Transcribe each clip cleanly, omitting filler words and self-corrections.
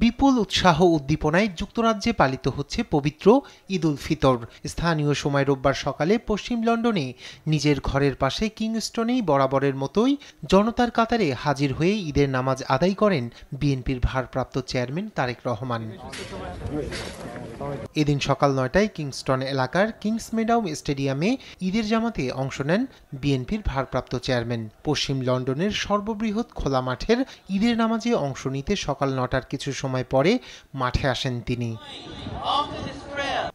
বিপুল উৎসাহ উদ্দীপনায় যুক্তরাজ্যে পালিত হচ্ছে পবিত্র ঈদ উল ফিতর। স্থানীয় সময় রোববার সকালে পশ্চিম লন্ডনে নিজের ঘরের পাশে কিংস্টনেই বরাবরের মতোই জনতার কাতারে হাজির হয়ে ঈদের নামাজ আদায় করেন বিএনপির ভারপ্রাপ্ত চেয়ারম্যান তারেক রহমান। এদিন সকাল ৯টায় কিংস্টন এলাকার কিংস মেডাউ স্টেডিয়ামে ঈদের জামাতে অংশ নেন বিএনপির ভারপ্রাপ্ত চেয়ারম্যান। পশ্চিম লন্ডনের সর্ববৃহৎ খোলা মাঠের ঈদের নামাজে অংশ নিতে সকাল ৯টার কিছু সময় পরে মাঠে আসেন তিনি।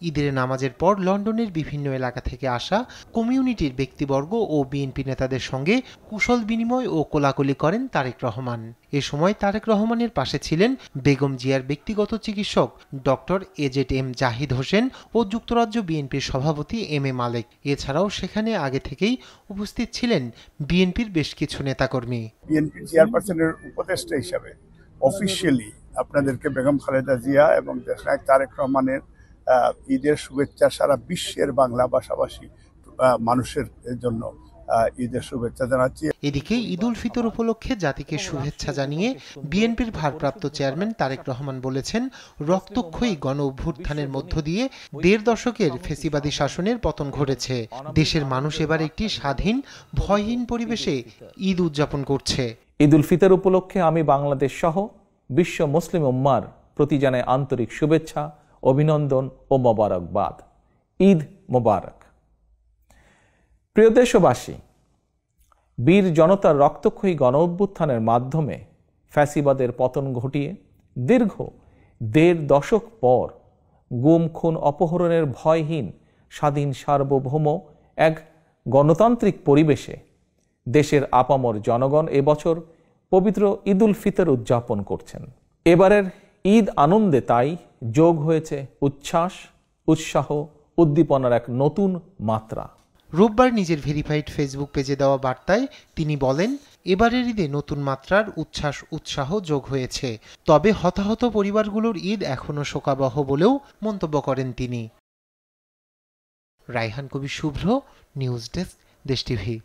ঈদের নামাজের পর লন্ডনের বিভিন্ন এলাকা থেকে আসা কমিউনিটির ব্যক্তিবর্গ ও বিএনপি নেতাদের সঙ্গে কুশল বিনিময় ও কোলাকুলি করেন তারেক রহমান। এ সময় তারেক রহমানের পাশে ছিলেন বেগম জিয়ার ব্যক্তিগত চিকিৎসক ডক্টর এজেড জাহিদ হোসেন ও যুক্তরাজ্য বিএনপির সভাপতি এম মালেক। এছাড়াও সেখানে আগে থেকেই উপস্থিত ছিলেন বিএনপির বেশ কিছু নেতাকর্মী। বিএনপি চেয়ারপারসনের উপদেষ্টা হিসাবে অফিসিয়ালি আপনাদেরকে বেগম খালেদা জিয়া এবং দেশনায়ক তারেক রহমানের ঈদের শুভেচ্ছা সারা বিশ্বের বাংলা ভাষাভাষী মানুষের জন্য ঈদের শুভেচ্ছা জানাচ্ছি। এদিকে ঈদ উল ফিতর উপলক্ষে জাতিকে শুভেচ্ছা জানিয়ে বিএনপির ভারপ্রাপ্ত চেয়ারম্যান তারেক রহমান বলেছেন, রক্তক্ষয়ী গণ অভ্যুত্থানের মধ্য দিয়ে ১.৫ দশকের ফ্যাসিবাদী শাসনের পতন ঘটেছে। দেশের মানুষ এবার একটি স্বাধীন ভয়হীন পরিবেশে ঈদ উদযাপন করছে। ঈদ উল ফিতর উপলক্ষে আমি বাংলাদেশ সহ বিশ্ব মুসলিম উম্মার প্রতি জানাই আন্তরিক শুভেচ্ছা, অভিনন্দন ও মোবারকবাদ। ঈদ মোবারক। প্রিয় দেশবাসী, বীর জনতার রক্তক্ষয়ী গণ অভ্যুত্থানের মাধ্যমে ফ্যাসিবাদের পতন ঘটিয়ে দীর্ঘ ১.৫ দশক পর গুম খুন অপহরণের ভয়হীন স্বাধীন সার্বভৌম এক গণতান্ত্রিক পরিবেশে দেশের আপামর জনগণ এবছর পবিত্র ঈদ উল ফিতর উদযাপন করছেন। এবারের ঈদ আনন্দে তাই যোগ হয়েছে উচ্ছ্বাস, উৎসাহ, উদ্দীপনার এক নতুন মাত্রা। রোববার নিজের ভেরিফাইড ফেসবুক পেজে দেওয়া বার্তায় তিনি বলেন, এবারের ঈদে নতুন মাত্রার উচ্ছ্বাস উৎসাহ যোগ হয়েছে। তবে হতাহত পরিবারগুলোর ঈদ এখনও শোকাবহ বলেও মন্তব্য করেন তিনি। রায়হান কবির শুভ্র, নিউজ ডেস্ক, দেশ টিভি।